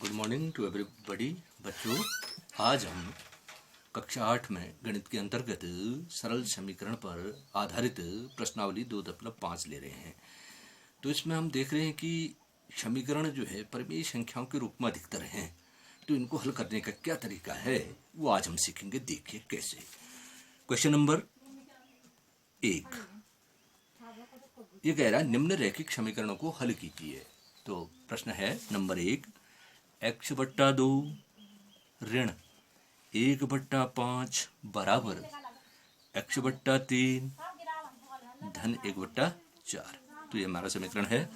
Good morning to everybody. बच्चों, आज हम कक्षा 8 में गणित के अंतर्गत सरल समीकरण पर आधारित प्रश्नावली 2.5 ले रहे हैं। तो इसमें हम देख रहे हैं कि समीकरण जो है परिमेय संख्याओं के रूप में अधिकतर हैं, तो इनको हल करने का क्या तरीका है वो आज हम सीखेंगे। देखिए कैसे। क्वेश्चन नंबर 1 ये कह रहा है निम्न रैखिक समीकरणों को हल कीजिए। तो प्रश्न है नंबर 1, x/2 ऋण 1/5 बराबर x/3 धन 1/4। तो ये हमारा समीकरण है।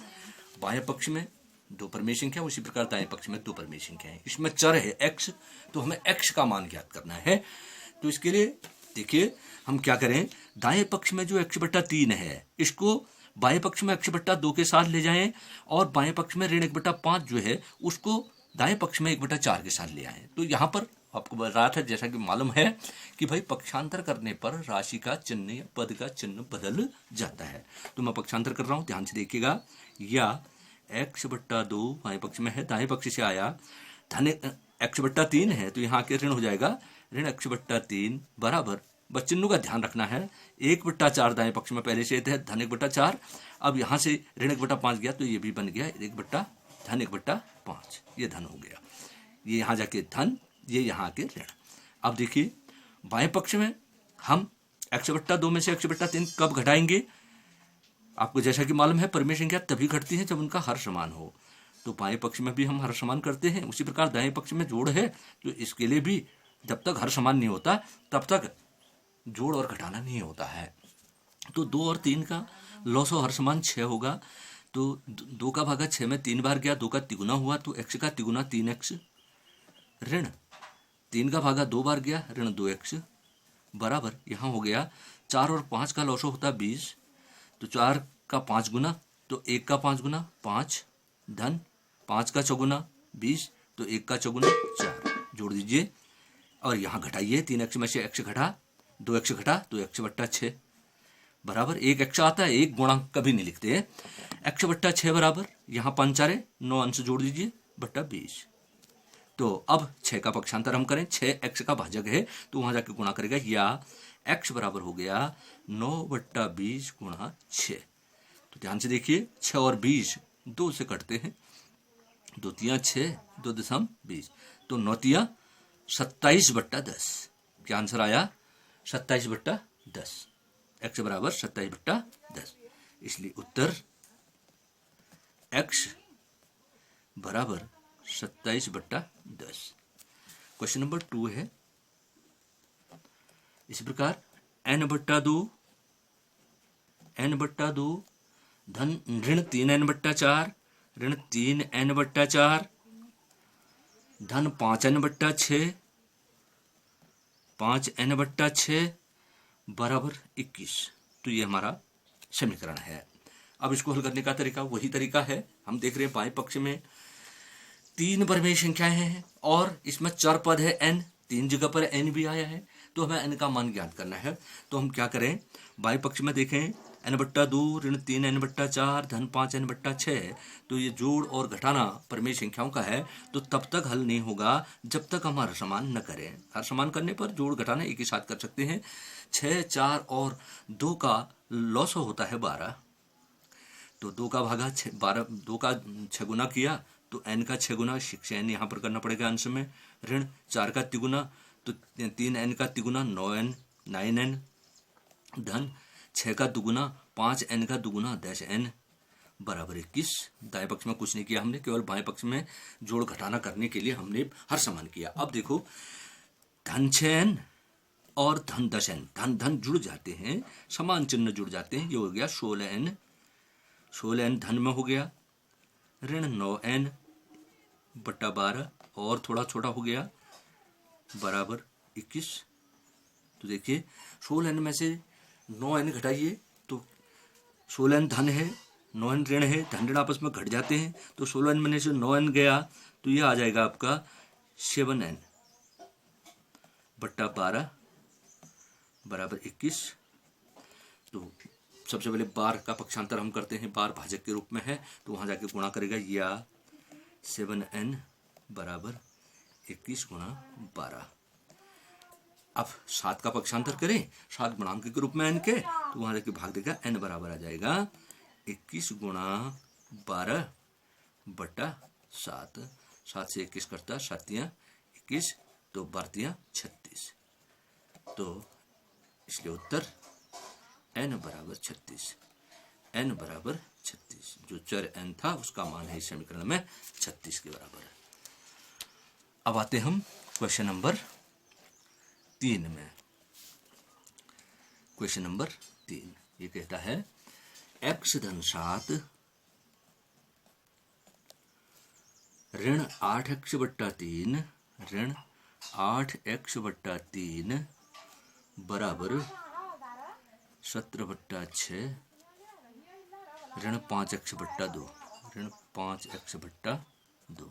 बाएं पक्ष में दो परिमेय संख्या, उसी प्रकार दाएं पक्ष में दो परिमेय संख्या है। इसमें चर है x, तो हमें x का मान ज्ञात करना है। तो इसके लिए देखिए हम क्या करें, दाएं पक्ष में जो x/3 है इसको बाएं पक्ष में x/2 के साथ ले जाएं, और बाएं पक्ष में ऋण 1/5 जो है उसको दाएं पक्ष में 1/4 के साथ ले आए। तो यहाँ पर आपको बता था, जैसा कि मालूम है कि भाई पक्षांतर करने पर राशि का चिन्ह या पद का चिन्ह बदल जाता है। तो मैं पक्षांतर कर रहा हूँ, ध्यान से देखिएगा। या x/2 बाएं पक्ष में है, दाएं पक्ष से आया धन x/3 है, तो यहाँ के ऋण हो जाएगा ऋण x/3 बराबर, बस चिन्हों का ध्यान रखना है। 1/4 दाएं पक्ष में पहले से है धन 1/4। अब यहाँ से ऋण 1/5 गया तो ये भी बन गया धन 1/5, ये धन हो गया। ये यहाँ जाके धन, ये यहाँ के ऋण। अब देखिए बाएं पक्ष में हम x/2 में से x/3 कब घटाएंगे। आपको जैसा कि मालूम है परिमेय संख्या तभी घटती है जब उनका हर समान हो। तो बाएं पक्ष में भी हम हर समान करते हैं। उसी प्रकार दाएं पक्ष में जोड़ है, तो इसके लिए भी जब तक हर समान नहीं होता तब तक जोड़ और घटाना नहीं होता है। तो 2 और 3 का लॉसो हर समान 6 होगा। तो 2 का भागा 6 में 3 बार गया, 2 का तिगुना हुआ, तो x का तिगुना 3x ऋण 3 का भागा 2 बार गया, ऋण 2x बराबर यहाँ हो गया 4 और 5 का लॉसो होता 20। तो 4 का 5 गुना, तो 1 का 5 गुना 5 धन 5 का चौगुना 20, तो 1 का चौगुना 4 जोड़ दीजिए और यहाँ घटाइए। 3x में से x घटा, 2x घटा, तो x/6 बराबर 1x आता है, 1 गुणा कभी नहीं लिखते। x/6 बराबर यहाँ 5 4 9 अंश जोड़ दीजिए बट्टा 20। तो अब 6 का पक्षांतर हम करें, 6x का भाजक है तो वहां जाके गुणा करेगा, या x बराबर हो गया 9/20 गुणा 6। तो ध्यान से देखिए 6 और 20 2 से कटते हैं, 2 तियां 6, 2 दशम 20, तो 9 तियां 27/10। क्या आंसर आया 27/10। x बराबर 27/10। इसलिए उत्तर x बराबर 27/10। क्वेश्चन नंबर 2 है इसी प्रकार n/2 धन ऋण 3n/4 ऋण 3n/4 धन 5n/6 5n/6 बराबर 21। तो ये हमारा समीकरण है। अब इसको हल करने का तरीका वही तरीका है। हम देख रहे हैं बाएं पक्ष में 3 परिमेय संख्याएं हैं और इसमें चर पद है n, 3 जगह पर n भी आया है, तो हमें n का मान ज्ञात करना है। तो हम क्या करें, बाएं पक्ष में देखें n/2 ऋण 3n/4 धन 5n/6। तो ये जोड़ और घटाना परिमेय संख्याओं का है, तो तब तक हल नहीं होगा जब तक हम हर समान न करें। हर समान करने पर जोड़ घटाना एक ही साथ कर सकते हैं। 6 4 और 2 का लॉस होता है 12। तो 2 का भागा 12, 2 का 6 गुना किया तो n का 6 गुना 6n यहाँ पर करना पड़ेगा अंश में। ऋण 4 का तिगुना, तो 3n का तिगुना 9n धन 6 का दुगुना 5n का दुगुना 10n बराबर 21। दाएं पक्ष में कुछ नहीं किया हमने, केवल बाएं पक्ष में जोड़ घटाना करने के लिए हमने हर समान किया। अब देखो धन 6n और धन 10n, धन धन जुड़ जाते हैं, समान चिन्ह जुड़ जाते हैं। ये हो गया 16n धन में हो गया, ऋण 9n/12 और थोड़ा छोटा हो गया बराबर 21। तो देखिए 16n में से 9n घटाइए तो 16n धन है, 9n ऋण है, धन ऋण आपस में घट जाते हैं, तो 16n में से 9n गया तो ये आ जाएगा आपका 7n/12 बराबर 21। तो सबसे पहले बार का पक्षांतर हम करते हैं, बार भाजक के रूप में है तो वहां जाके गुणा करेगा, या 7n बराबर 21 गुणा 12। अब 7 का पक्षांतर करें 7 गुणांक के रूप में n के, तो वहां जाके भाग देगा, n बराबर आ जाएगा 21 गुणा 12 बटा 7। 7 से 21 करता, 7 तियां 21, तो 12 तियां 36। तो इसलिए उत्तर n बराबर 36। n बराबर 36, जो चर n था उसका मान है इस समीकरण में 36 के बराबर है। अब आते हम क्वेश्चन नंबर 3 में। क्वेश्चन नंबर 3 ये कहता है x धन 7 ऋण 8x बट्टा 3 ऋण 8x बट्टा 3 बराबर 17 बट्टा 6 ऋण 5x बट्टा 2 ऋण 5x बट्टा 2।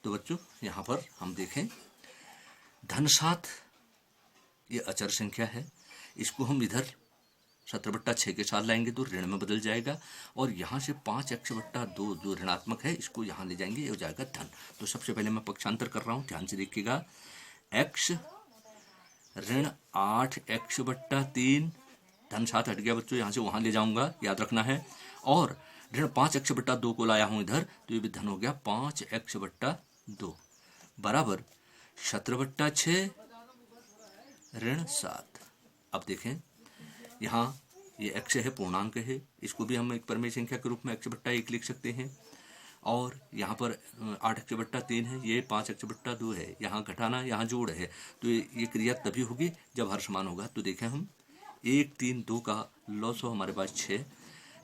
तो बच्चों यहां पर हम देखें धन 7 ये अचर संख्या है, इसको हम इधर 17 बट्टा 6 के साथ लाएंगे तो ऋण में बदल जाएगा, और यहाँ से 5x बट्टा 2 जो ऋणात्मक है इसको यहाँ ले जाएंगे, ये हो जाएगा धन। तो सबसे पहले मैं पक्षांतर कर रहा हूँ, ध्यान से देखिएगा। x ऋण 8x बट्टा 3, धन 7 हट गया बच्चों, यहाँ से वहाँ ले जाऊंगा, याद रखना है। और ऋण 5x बट्टा 2 को लाया हूँ इधर, तो ये भी धन हो गया 5x बट्टा 2 बराबर 17 बट्टा 6 ऋण 7। अब देखें यहाँ ये x है, पूर्णांक है, इसको भी हम एक परमेय संख्या के रूप में x बट्टा 1 लिख सकते हैं। और यहाँ पर 8x बट्टा 3 है, ये 5x बट्टा 2 है, यहाँ घटाना यहाँ जोड़ है, तो ये क्रिया तभी होगी जब हर समान होगा। तो देखें हम 1 3 2 का लॉस हो हमारे पास 6,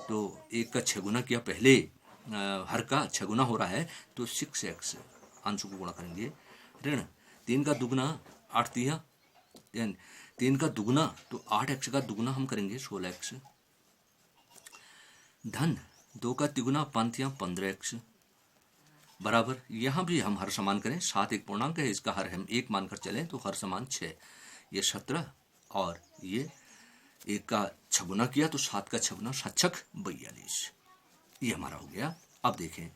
तो 1 का 6 गुना किया, पहले हर का 6 गुना हो रहा है तो 6x अंश को गुणा करेंगे। ऋण 3 का दुगुना 8 तिया 3 का दुगुना, तो 8x का दुगुना हम करेंगे 16x। धन 2 का तिगुना 5 तिया 15x बराबर, यहाँ भी हम हर समान करें, 7 एक पूर्णांक है, इसका हर हम 1 मानकर चलें तो हर समान 6, ये 17 और ये 1 का 6 गुना किया तो 7 का 6 गुना 7 छक 42, ये हमारा हो गया। अब देखें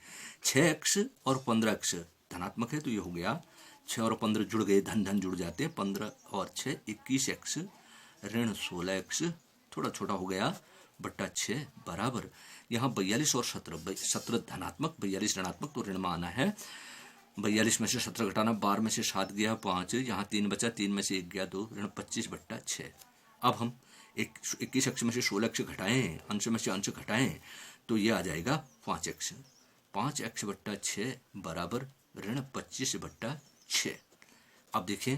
6x और 15x धनात्मक है, तो ये हो गया 6 और 15 जुड़ गए, धन धन जुड़ जाते हैं, 15 और 6 21x ऋण 16x थोड़ा छोटा हो गया बट्टा 6 बराबर, यहाँ 42 और 17 धनात्मक 42 ऋणात्मक, तो ऋण में आना है। 42 में से 17 घटाना, 12 में से 7 गया 5, यहाँ 3 बचा, 3 में से 1 गया 2, ऋण 25 बट्टा 6। अब हम 21x में से 16x घटाएं, अंश में से अंश घटाएं, तो ये आ जाएगा 5x। 5x बट्टा 6 बराबर ऋण 25 बट्टा 6। अब देखें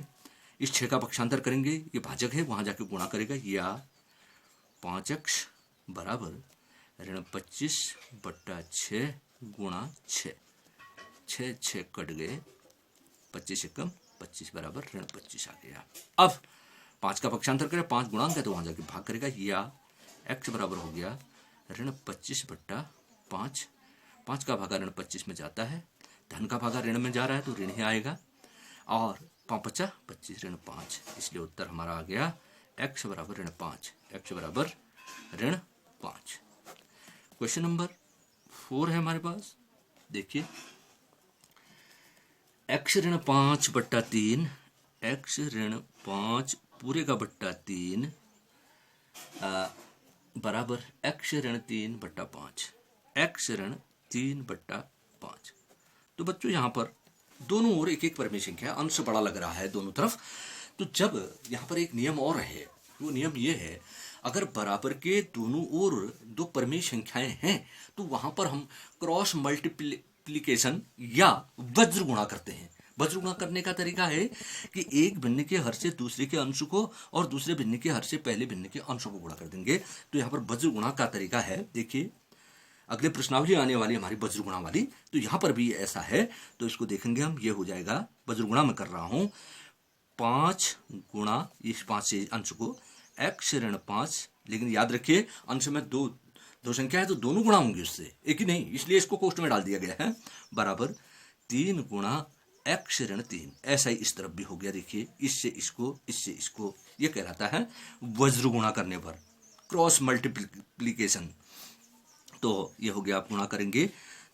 इस 6 का पक्षांतर करेंगे, ये भाजक है, वहां जाके गुणा करेगा, या 5x बराबर ऋण 25 बट्टा 6 गुणा 6, 6 6 कट गए, 25 एकम 25 बराबर ऋण 25 आ गया। अब 5 का पक्षांतर करें, 5 गुणांक है तो वहां जाके भाग करेगा, या x बराबर हो गया ऋण 25 बट्टा 5, 5 का भागा ऋण 25 में जाता है, धन का भागा ऋण में जा रहा है तो ऋण ही आएगा, और 5 बचा 25 ऋण 5, इसलिए उत्तर हमारा आ गया x बराबर ऋण 5, x बराबर ऋण 5। क्वेश्चन नंबर 4 है हमारे पास, देखिए x ऋण 5 बट्टा 3, x ऋण 5 पूरे का बट्टा 3 बराबर x ऋण 3 बट्टा 5, x ऋण 3 बट्टा 5। तो बच्चों यहाँ पर दोनों ओर एक एक परमेय संख्या, अंश बड़ा लग रहा है दोनों तरफ। तो जब यहाँ पर एक नियम और है, वो नियम ये है, अगर बराबर के दोनों ओर दो परमेय संख्याएं हैं तो वहां पर हम क्रॉस मल्टीप्लिकेशन या वज्र गुणा करते हैं। वज्र गुणा करने का तरीका है कि एक भिन्न के हर से दूसरे के अंश को और दूसरे भिन्न के हर से पहले भिन्न के अंश को गुणा कर देंगे। तो यहाँ पर वज्र गुणा का तरीका है, देखिए अगले प्रश्नावली आने वाली हमारी वज्र गुणा वाली, तो यहाँ पर भी ऐसा है, तो इसको देखेंगे हम, ये हो जाएगा वज्र गुणा में कर रहा हूं 5 गुणा इस 5 से अंश को x ऋण 5, लेकिन याद रखिए अंश में दो संख्या है तो दोनों गुणा होंगे उससे, एक ही नहीं, इसलिए इसको कोष्ठ में डाल दिया गया है, बराबर 3 गुणा x ऋण 3। ऐसा ही इस तरफ भी हो गया, देखिए इससे इसको, ये कहलाता है वज्र गुणा करने पर क्रॉस मल्टीप्लिकेशन। तो ये हो गया, आप गुणा करेंगे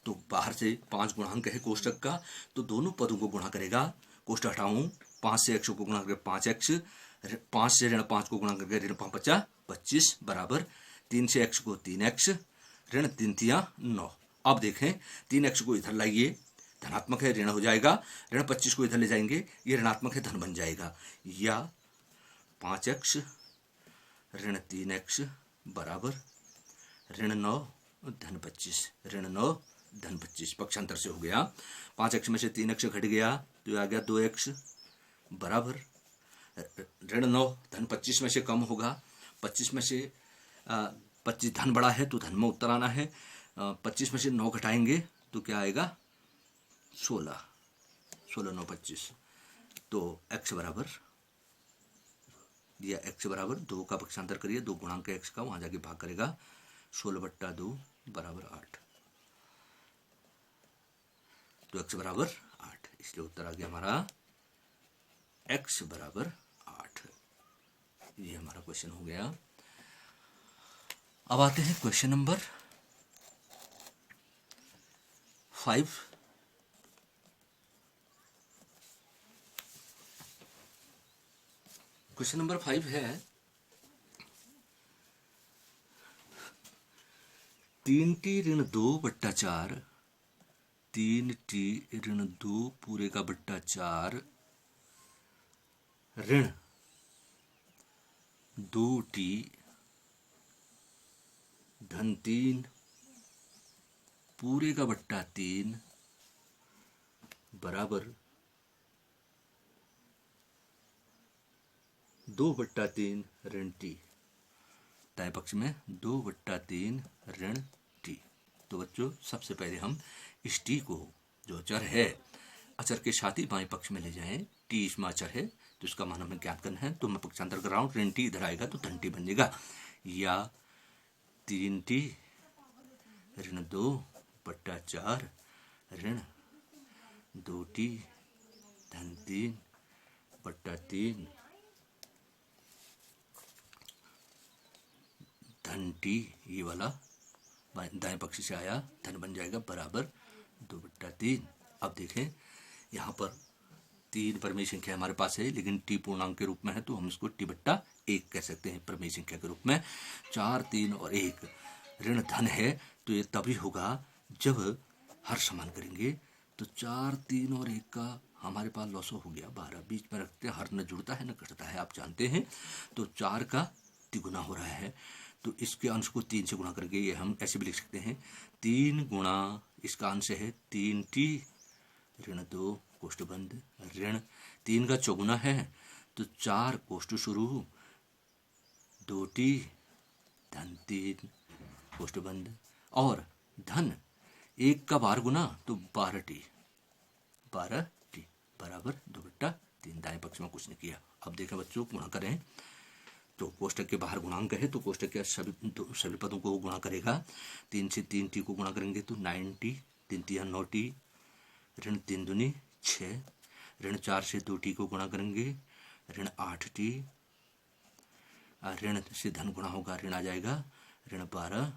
तो बाहर से 5 गुणांक है कोष्टक का, तो दोनों पदों को गुणा करेगा। कोष्टक हटाऊं, 5 से x को गुणा करके 5x, 5 से ऋण 5 को गुणा करके ऋण 5 × 25 बराबर 3 से x को 3x, ऋण 3 × 9। अब देखें 3x को इधर लाइए, धनात्मक है ऋण हो जाएगा, ऋण 25 को इधर ले जाएंगे, ये ऋणात्मक है धन बन जाएगा, या 5x ऋण 3x बराबर ऋण 9 धन 25, ऋण 9 धन 25 पक्षांतर से हो गया। 5x में से 3x घट गया तो आ गया 2x बराबर ऋण 9 धन 25 में से कम होगा, 25 में से 25 धन बड़ा है तो धन में उत्तर आना है, 25 में से 9 घटाएंगे तो क्या आएगा 16, 16 9 25, तो x बराबर, या x बराबर 2 का पक्षांतर करिए, 2 गुणांक x का वहां जाके भाग करेगा, 16/2 बराबर 8, तो x बराबर 8, इसलिए उत्तर आ गया हमारा x बराबर 8। ये हमारा क्वेश्चन हो गया। अब आते हैं क्वेश्चन नंबर 5। क्वेश्चन नंबर 5 है 3t ऋण 2/4, 3t ऋण 2 पूरे का बट्टा 4 ऋण 2t धन 3 पूरे का बट्टा 3 बराबर 2/3 ऋण t। दाएं पक्ष में 2/3 ऋण t। तो बच्चों सबसे पहले हम इस t को, जो चर है, अचर के साथ ही बाएं पक्ष में ले जाएं। t इसमें अचर है तो इसका मान हमें ज्ञात करना है, तो मैं पक्षांतर कर रहा हूं, ऋण t इधर आएगा तो धन t बन जाएगा, या 3t ऋण 2/4 ऋण 2t धन 3/3 धन t, ये वाला दाएं पक्ष से आया, धन बन जाएगा बराबर 2/3। अब देखें यहाँ पर 3 परमेय संख्या हमारे पास है, लेकिन t पूर्णांक के रूप में है तो हम इसको t/1 कह सकते हैं परमेय संख्या के रूप में। 4 3 और 1 ऋण धन है, तो ये तभी होगा जब हर समान करेंगे, तो 4 3 और 1 का हमारे पास लॉसो हो गया 12, बीच में रखते हर न जुड़ता है न घटता है, आप जानते हैं, तो 4 का तिगुना हो रहा है, तो इसके अंश को 3 से गुणा करके ये हम ऐसे भी लिख सकते हैं, 3 गुणा इसका अंश है 3t ऋण 2 कोष्ठ बंद, ऋण 3 का चौगुना है तो 4 कोष्ठ शुरू 2t धन 3 कोष्ठ बंद, और धन 1 का बार गुना तो 12t बराबर 2/3। दाएं पक्ष में कुछ नहीं किया। अब देखा बच्चों, गुणा करें तो कोष्टक के बाहर गुणांक है तो कोष्टक के सभी पदों को गुणा करेगा। 3 से 3t को गुणा करेंगे तो 9t, 3 × 9t, ऋण 3 दूनी 6, ऋण 4 से 2t को गुणा करेंगे ऋण 8t, ऋण से धन गुणा होगा, ऋण आ जाएगा ऋण 12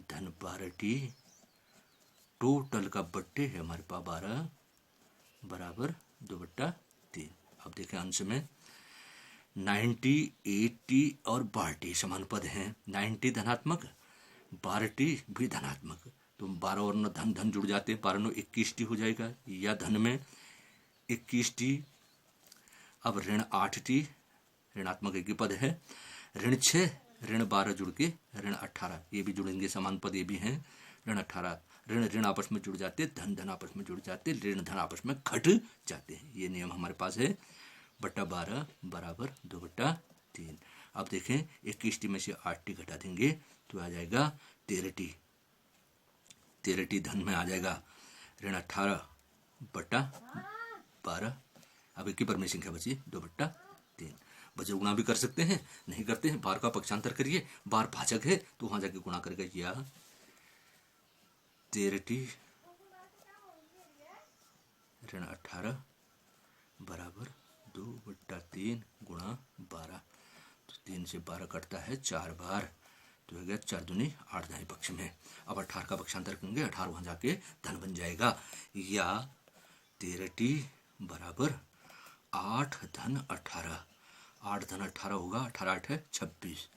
धन 12t, टोटल का बट्टे है हमारे पास 12 बराबर 2/3। अब देखें अंश में 90 80 और 12t समान पद हैं, 90 धनात्मक 12t भी धनात्मक, तो 12 और 9 धन धन जुड़ जाते हैं, 12 9 21t हो जाएगा, या धन में 21t। अब ऋण 8t ऋणात्मक एक ही पद है, ऋण 6 ऋण 12 जुड़ के ऋण 18, ये भी जुड़ेंगे समान पद, ये भी हैं ऋण 18, ऋण ऋण आपस में जुड़ जाते, धन धन आपस में जुड़ जाते, ऋण धन आपस में घट जाते हैं, ये नियम हमारे पास है, बट्टा 12 बराबर 2/3। अब देखें 21t में से 8t घटा देंगे तो आ जाएगा 13t, 13t धन में आ जाएगा ऋण 18/12। अब एक ही परमेय संख्या बची 2/3। बचे गुणा भी कर सकते हैं, नहीं करते हैं, बार का पक्षांतर करिए, बार भाजक है तो वहां जाके गुणा करके, या 13t ऋण 18 बराबर 2/3 गुणा 12, तो 3 से 12 कटता है 4 बार, तो हो गया 4 दूनी 8 दाएं पक्ष में। अब 18 का पक्षांतर करेंगे, 18 वहां जाके धन बन जाएगा, या 13t बराबर 8 धन 18, 8 धन 18 होगा, 18 8 है 26,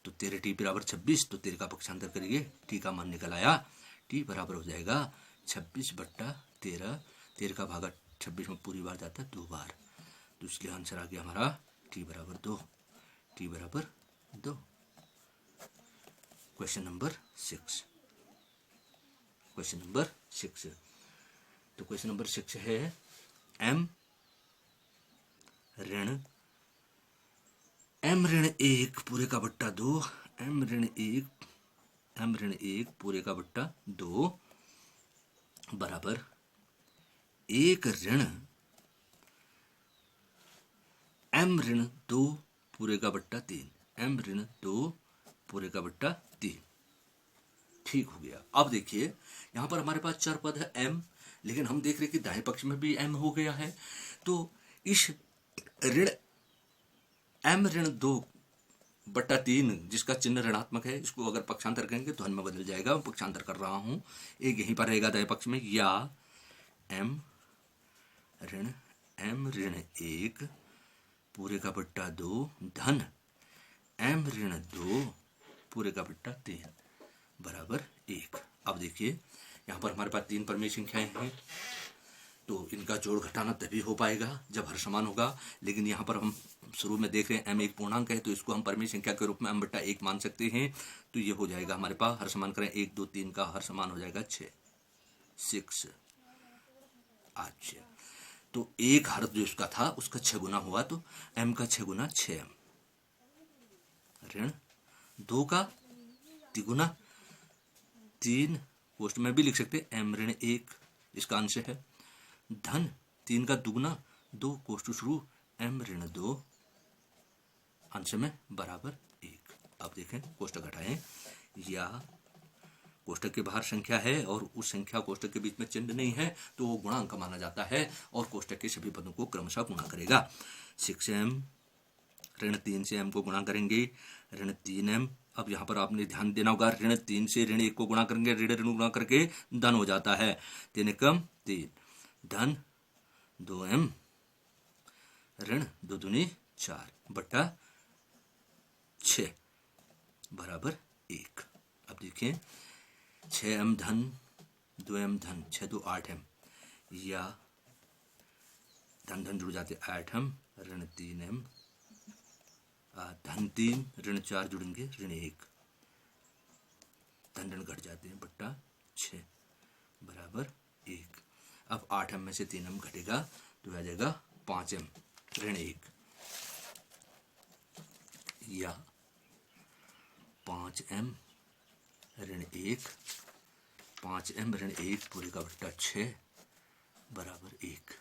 तो 13t बराबर 26, तो 13 का पक्षांतर करिए, t का मान निकल आया, t बराबर हो जाएगा 26/13, 13 का भागा 26 में पूरी बार जाता है 2 बार, तो इसलिए आंसर आ गया हमारा t बराबर 2, t बराबर 2। क्वेश्चन नंबर 6, क्वेश्चन नंबर 6, तो क्वेश्चन नंबर 6 है m ऋण 1 पूरे का बट्टा 2, m ऋण 1 पूरे का बट्टा 2 बराबर 1 ऋण m ऋण 2 पूरे का बट्टा 3, m ऋण 2 पूरे का बट्टा 3। ठीक हो गया। अब देखिए यहां पर हमारे पास चर पद है m, लेकिन हम देख रहे कि दाएं पक्ष में भी m हो गया है, तो इस ऋण m ऋण 2/3 जिसका चिन्ह ऋणात्मक है, इसको अगर पक्षांतर करेंगे तो धन में बदल जाएगा। मैं पक्षांतर कर रहा हूं, एक यहीं पर रहेगा दाएं पक्ष में, या m ऋण 1 पूरे का बट्टा 2 धन m ऋण 2 पूरे का बट्टा 3 बराबर 1। अब देखिए यहाँ पर हमारे पास 3 परमेय संख्याएं हैं, तो इनका जोड़ घटाना तभी हो पाएगा जब हर समान होगा, लेकिन यहाँ पर हम शुरू में देख रहे हैं m एक पूर्णांक है, तो इसको हम परमेय संख्या के रूप में m/1 मान सकते हैं, तो ये हो जाएगा हमारे पास, हर समान करें 1 2 3 का हर समान हो जाएगा 6 8, तो एक हर जो इसका था उसका 6 गुना हुआ, तो m का 6 गुना 6m, ऋण 2 का तिगुना 3, कोष्ठ में भी लिख सकते m ऋण 1 इसका अंश है, धन 3 का दुगुना 2 कोष्ठ शुरू m ऋण 2 अंश में बराबर 1। अब देखें कोष्ठक घटाएं, या कोष्ठक के बाहर संख्या है और उस संख्या कोष्ठक के बीच में चिन्ह नहीं है, तो वो गुणांक माना जाता है और कोष्ठक के सभी पदों को क्रमशः गुणा करेगा। 6m ऋण 3 से m को गुणा करेंगे, ऋण 3m। अब यहाँ पर आपने ध्यान देना होगा, ऋण 3 से ऋण 1 को गुणा करेंगे, ऋण ऋण गुणा करके धन हो जाता है, 3 कम 3 धन 2m ऋण 2 दूनी 4 बट्टा 6 बराबर 1। अब देखिए 6m धन 2m धन 6 2 8m, या धन धन जुड़ जाते 8m ऋण 3m धन 3 ऋण 4 जुड़ेंगे ऋण 1, धन ऋण घट जाते हैं बट्टा 6 बराबर 1। अब 8m में से 3m घटेगा तो आ जाएगा 5m ऋण 1, या 5m ऋण 1 5m ऋण 1 पूरे का बट्टा 6 बराबर 1।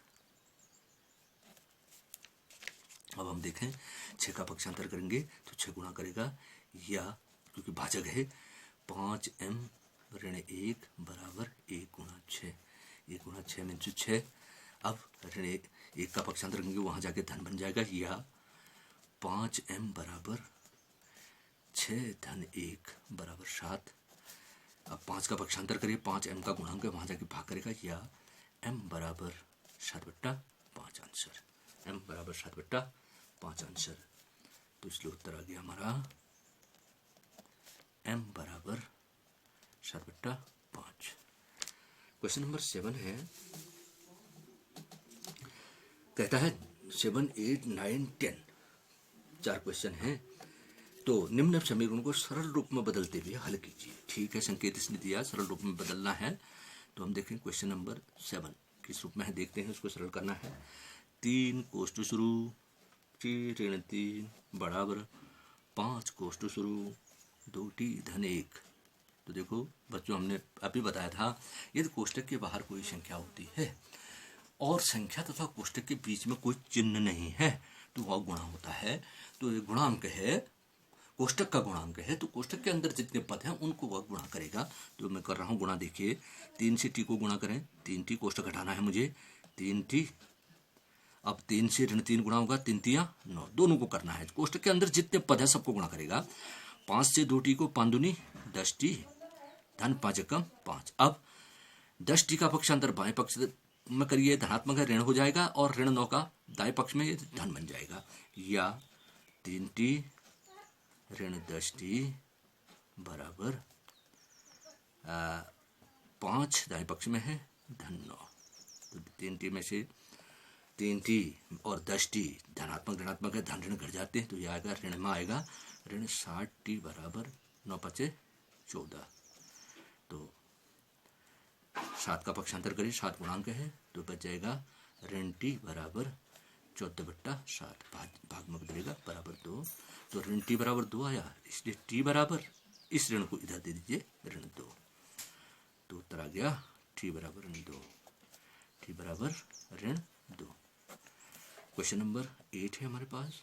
अब हम देखें 6 का पक्षांतर करेंगे तो 6 गुणा करेगा, या क्योंकि भाजक है 5m ऋण 1 बराबर 1 गुणा 6, 1 गुणा 6 में 6। अब ऋण 1 का पक्षांतर करेंगे, वहां जाके धन बन जाएगा, या 5m बराबर 6 धन 1 बराबर 7। अब 5 का पक्षांतर करिए, 5m का गुणांक है, वहां जाके भाग करेगा, या m बराबर 7/5 आंसर, m बराबर 7/5 आंसर। तो इसलिए उत्तर आ गया हमारा m बराबर 7/5। क्वेश्चन नंबर 7 है, कहता है 7 8 9 10 4 क्वेश्चन हैं, तो निम्न समीकरण को सरल रूप में बदलते हुए हल कीजिए। ठीक है, संकेत इसने दिया सरल रूप में बदलना है, तो हम देखें क्वेश्चन नंबर 7 किस रूप में है, देखते हैं। उसको सरल करना है, 3 कोष्ठ शुरू 3 ऋण 3 बराबर 5 कोष्ठ शुरू 2t धन 1। तो देखो बच्चों, हमने अभी बताया था यदि कोष्ठक के बाहर कोई संख्या होती है और संख्या तथा कोष्ठक के बीच में कोई चिन्ह नहीं है तो वह गुणा होता है। तो ये गुणांक है, कोष्ठक का गुणांक है, तो कोष्ठक के अंदर जितने पद हैं उनको वह गुणा करेगा। तो मैं कर रहा हूँ गुणा। देखिए 3 से t को गुणा करें, 3t कोष्ठक घटाना है मुझे, 3t। अब 3 से ऋण 3 गुणा होगा, 3 3 9, दोनों को करना है। कोष्ठक के अंदर जितने पद है सबको गुणा करेगा। 5 से 2 टी को 5 दूनी 10 टी, धन 5 एकम 5। अब 10 टी का पक्षांतर बाएं पक्ष में करिए, धनात्मक है, ऋण हो जाएगा, और ऋण 9 का दाएं पक्ष में ये धन बन जाएगा। या 3 टी ऋण 10 टी बराबर 5 दाएं पक्ष में है, धन 9। तो 3 टी में से 3 टी और 10 टी धनात्मक ऋणात्मक है, धन ऋण घट जाते हैं, तो यह आएगा ऋण में आएगा ऋण 60 टी बराबर 9 पचे 14। तो 7 का पक्षांतर करिए, 7 गुणांक है, तो बच जाएगा ऋण टी बराबर 14/7, भाग में बदलेगा बराबर 2। तो ऋण टी बराबर 2 आया, इसलिए टी बराबर इस ऋण को इधर दे दीजिए ऋण 2। तो उत्तर आ गया टी बराबर ऋण 2, टी बराबर ऋण 2। क्वेश्चन नंबर 8 है हमारे पास।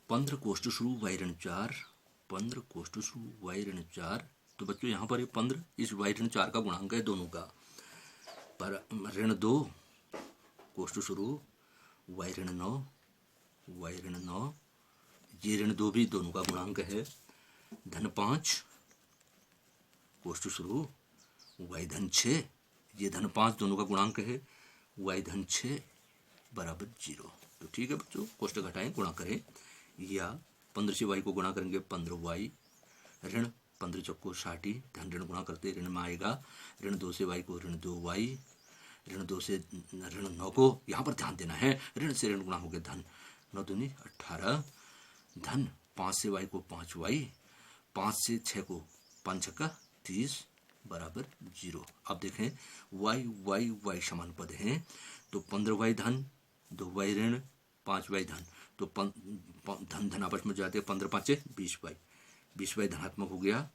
15 कोष्ठ शुरू y ऋण 4, 15 कोष्ठ शुरू y ऋण 4। तो बच्चों यहाँ पर ये 15 इस y ऋण 4 का गुणांक है दोनों का, पर ऋण 2 कोष्ठ शुरू y ऋण 9, y ऋण 9, ये ऋण 2 भी दोनों का गुणांक है, धन 5 कोष्ठ शुरू y धन 6, ये धन 5 दोनों का गुणांक है, y धन 6 बराबर 0। तो ठीक है बच्चों, कोष्ठ घटाएं, गुणा करें, या 15 से y को गुणा करेंगे 15y, ऋण 15 चौको 60, धन ऋण गुणा करते ऋण में आएगा, ऋण 2 से y को ऋण 2y, ऋण 2 से ऋण 9 को, यहाँ पर ध्यान देना है, ऋण से ऋण गुणा हो गया धन 9 दूनी 18, धन 5 से y को 5y, 5 से 6 को 5 छक्का 30 बराबर 0। अब देखें y समान पद हैं, तो 15y धन 2y ऋण 5y धन, तो धन धन आपस में जाते हैं, 15 5 20y, 20y धनात्मक हो गया,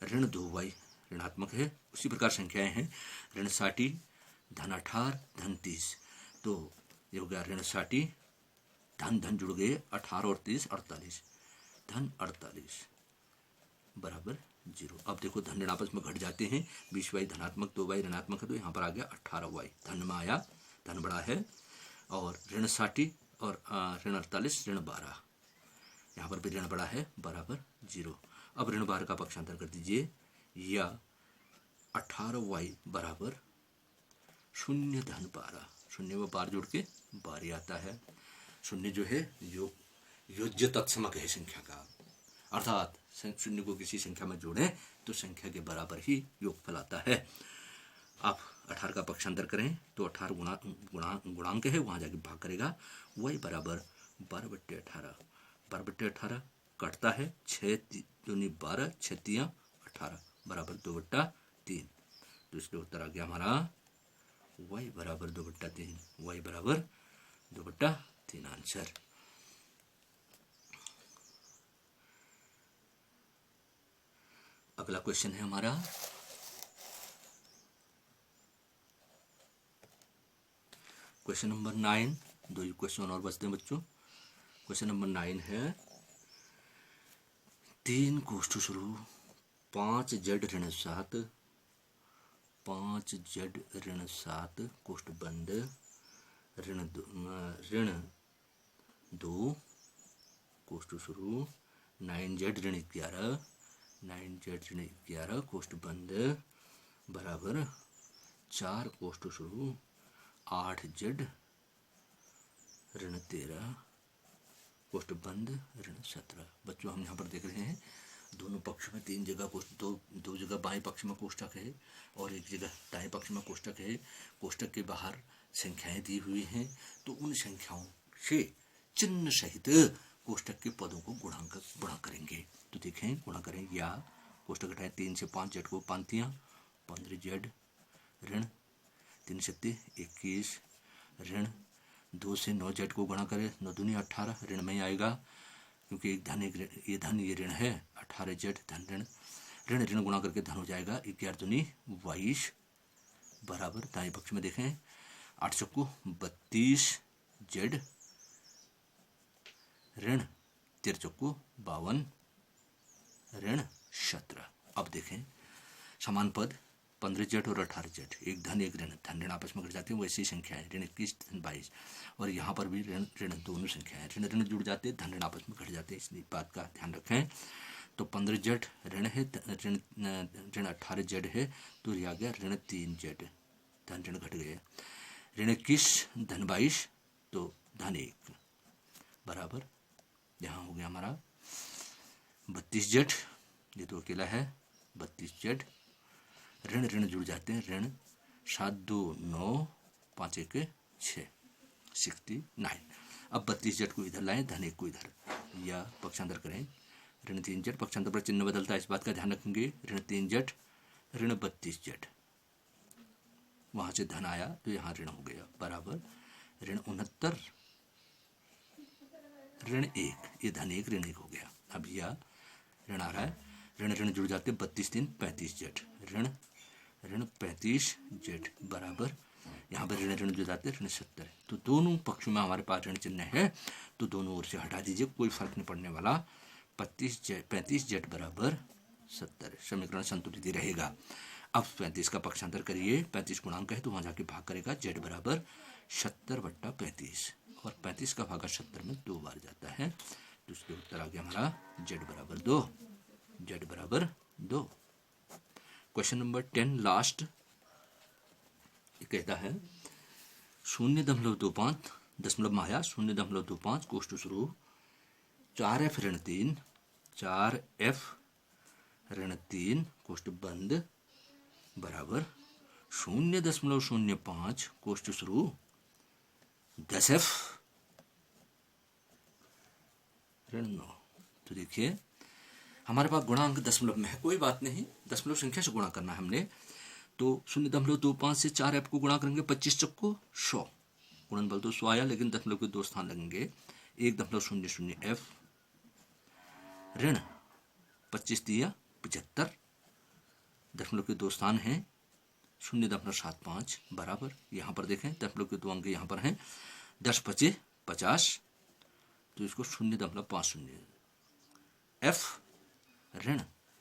ऋण 2y ऋणात्मक है। उसी प्रकार संख्याएं हैं, ऋण 60 धन 18 धन 30, तो ये हो गया ऋण 60, धन धन जुड़ गए 18 और 30 48, धन 48 बराबर 0। अब देखो धन ऋण आपस में घट जाते हैं, 20y धनात्मक 2y ऋणात्मक है, तो यहाँ पर आ गया 18y, धन में आया, धन बड़ा है, और ऋण 60 और ऋण 48 ऋण 12, यहाँ पर भी ऋण बड़ा है बराबर 0। अब ऋण 12 का पक्षांतर कर दीजिए, या 18y बराबर 0 धन 12, 0 व 12 जोड़ के 12 आता है। 0 जो है योज्य तत्समक है संख्या का, अर्थात 0 को किसी संख्या में जोड़ें तो संख्या के बराबर ही योगफल आता है। आप 18 का पक्षांतर करें तो 18 गुणांक है, वहां जाके भाग करेगा, वही बराबर 12/18, 12/18 कटता है, 6 दूनी 12, 6 तियां 18 बराबर 2/3, तो इसलिए उत्तर आ गया हमारा y बराबर 2/3, y बराबर 2/3 आंसर। अगला क्वेश्चन है हमारा क्वेश्चन नंबर 9, 2 क्वेश्चन और बचते हैं बच्चों। क्वेश्चन नंबर 9 है, 3 कोष्ठ शुरू 5 z ऋण 7, 5 z ऋण 7 कोष्ठ बंद, ऋण 2 कोष्ठ शुरू 9z ऋण 11, 9z ऋण 11 कोष्ठ बंद बराबर 4 कोष्ठ शुरू 8z ऋण 13 कोष्ठ बंद ऋण 17। बच्चों हम यहाँ पर देख रहे हैं दोनों पक्ष में 3 जगह कोष्ठ, दो जगह बाएं पक्ष में कोष्ठक है और एक जगह दाएं पक्ष में कोष्ठक है। कोष्ठक के बाहर संख्याएं दी हुई हैं, तो उन संख्याओं से चिन्ह सहित कोष्ठक के पदों को गुणा करेंगे। तो देखें, गुणा करें, या कोष्ठक घटाएं, 3 से 5 z को 5 तियां 15z ऋण 3 7 21 ऋण 2 से 9z को गुणा करें, 9 दूनी 18 ऋण में ही आएगा, क्योंकि एक धन ये ऋण है, 18z धन ऋण ऋण गुणा करके धन हो जाएगा, 11 दूनी 22 बराबर दाएं पक्ष में देखें 8 चक्कू 32z ऋण 13 चक्कू 52 ऋण 17। अब देखें समान पद 15Z और 18Z, एक धन एक ऋण, धन ऋण आपस में घट जाते हैं, वैसी संख्या है, ऋण 21 धन 22, और यहाँ पर भी ऋण ऋण दोनों संख्या है, ऋण ऋण जुड़ जाते हैं, धन ऋण आपस में घट जाते हैं, इस बात का ध्यान रखें। तो 15Z ऋण है, ऋण 18Z है, तो ये आ गया ऋण 3Z, धन ऋण घट गए, ऋण 21 धन 22, तो धन 1 बराबर, यहाँ हो गया हमारा 32Z, ये तो अकेला है 32Z, ऋण ऋण जुड़ जाते हैं, ऋण 7 2 9 5 1 6 69। अब 32Z को इधर लाएं, धन 1 को इधर, या पक्षांतर करें, ऋण 3Z, पक्षांतर पर चिन्ह बदलता है, इस बात का ध्यान रखेंगे, ऋण 3Z ऋण 32Z, वहां से धन आया तो यहाँ ऋण हो गया, बराबर ऋण 69 ऋण 1, ये धन 1 ऋण 1 हो गया। अब यह ऋण आ रहा है, ऋण ऋण जुड़ जाते 32 3 35Z, ऋण ऋण 35Z बराबर, यहाँ पर ऋण ऋण जुड़ जाते ऋण 70। तो दोनों पक्षों में हमारे पास ऋण चिन्ह है, तो दोनों ओर से हटा दीजिए, कोई फर्क नहीं पड़ने वाला। 35Z बराबर 70, समीकरण संतुलित ही रहेगा। अब 35 का पक्षांतर करिए, 35 गुणांक है तो वहां जाके भाग करेगा, Z बराबर 70/35, और 35 का भागा 70 में 2 बार जाता है, तो इसलिए उत्तर आ गया हमारा Z बराबर 2, Z बराबर 2। क्वेश्चन नंबर 10 लास्ट, कहता है 0.25 दशमलव में आया 0.25 कोष्ठ शुरू 4F ऋण 3 4F ऋण 3 कोष्ठ बंद बराबर 0.05 कोष्ठ शुरू 10F ऋण 9। तो देखिए हमारे पास गुणांक दशमलव में है, कोई बात नहीं, दशमलव संख्या से गुणा करना है हमने, तो 0.25 से 4F को गुणा करेंगे, 25 चक्को 100, गुणनफल तो 100 आया, लेकिन दशमलव के 2 स्थान लगेंगे, 1.00F ऋण 25 दिया 75, दशमलव के 2 स्थान हैं 0.75 बराबर, यहाँ पर देखें दशमलव के 2 अंक यहाँ पर हैं, 10 25 50, तो इसको 0.50 F ऋण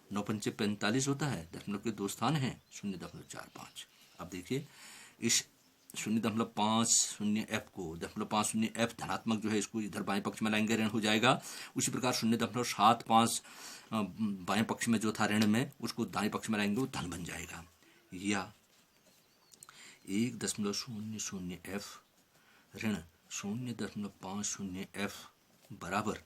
9 पंचे 45 होता है, दशमलव के 2 स्थान हैं 0.45। अब देखिए इस 0.50 F को 0.50 F धनात्मक जो है, इसको इधर बाएं पक्ष में लाएंगे, ऋण हो जाएगा। उसी प्रकार 0.75 बाएं पक्ष में जो था ऋण में, उसको दाएं पक्ष में लाएंगे, वो धन बन जाएगा। या 1.00 F ऋण 0.50 F बराबर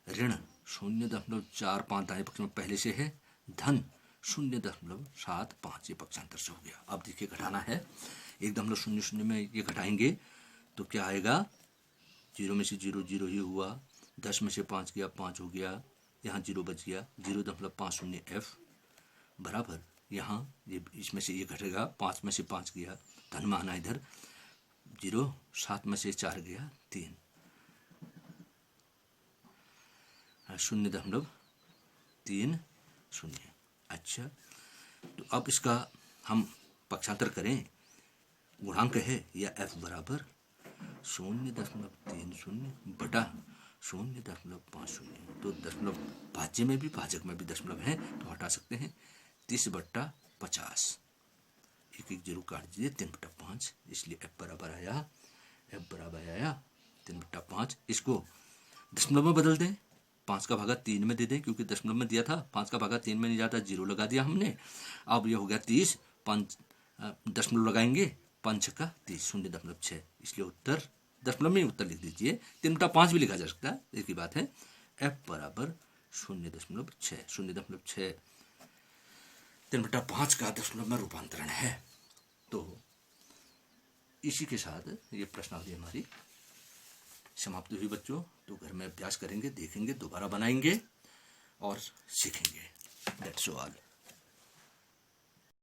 ऋण 0.45 दाएं पक्ष में पहले से है, धन 0.75, ये पक्षांतर से हो गया। अब देखिए घटाना है, 1.00 में ये घटाएंगे तो क्या आएगा, 0 में से 0 0 ही हुआ, 10 में से 5 गया 5 हो गया, यहाँ 0 बच गया, 0.50 F बराबर, यहाँ ये इसमें से ये घटेगा, 5 में से 5 गया, धन में आना इधर, 0 7 में से 4 गया 3, 0.30। अच्छा, तो अब इसका हम पक्षांतर करें, गुणांक है या F बराबर 0.30 बटा 0.50, तो दशमलव भाज्य में भी भाजक में भी दशमलव है, तो हटा सकते हैं, 30/50, 1 1 0 काट दीजिए, 3/5, इसलिए F बराबर आया 3/5। इसको दशमलव में बदल दें, 5 का भागा 3 में दे दें, क्योंकि दशमलव में दिया था, 5 का भागा 3 में नहीं जाता, 0 लगा दिया हमने। अब ये हो गया 30, 5 दशमलव लगाएंगे, 5 का 30, 0.6, इसलिए उत्तर दशमलव में उत्तर लिख दीजिए, 3/5 भी लिखा जा सकता है, एक ही बात है। F बराबर 0.6, 0.6 3/5 का दशमलव में रूपांतरण है। तो इसी के साथ ये प्रश्नावली हमारी समाप्त हुई बच्चों। तो घर में अभ्यास करेंगे, देखेंगे, दोबारा बनाएंगे और सीखेंगे। That's all.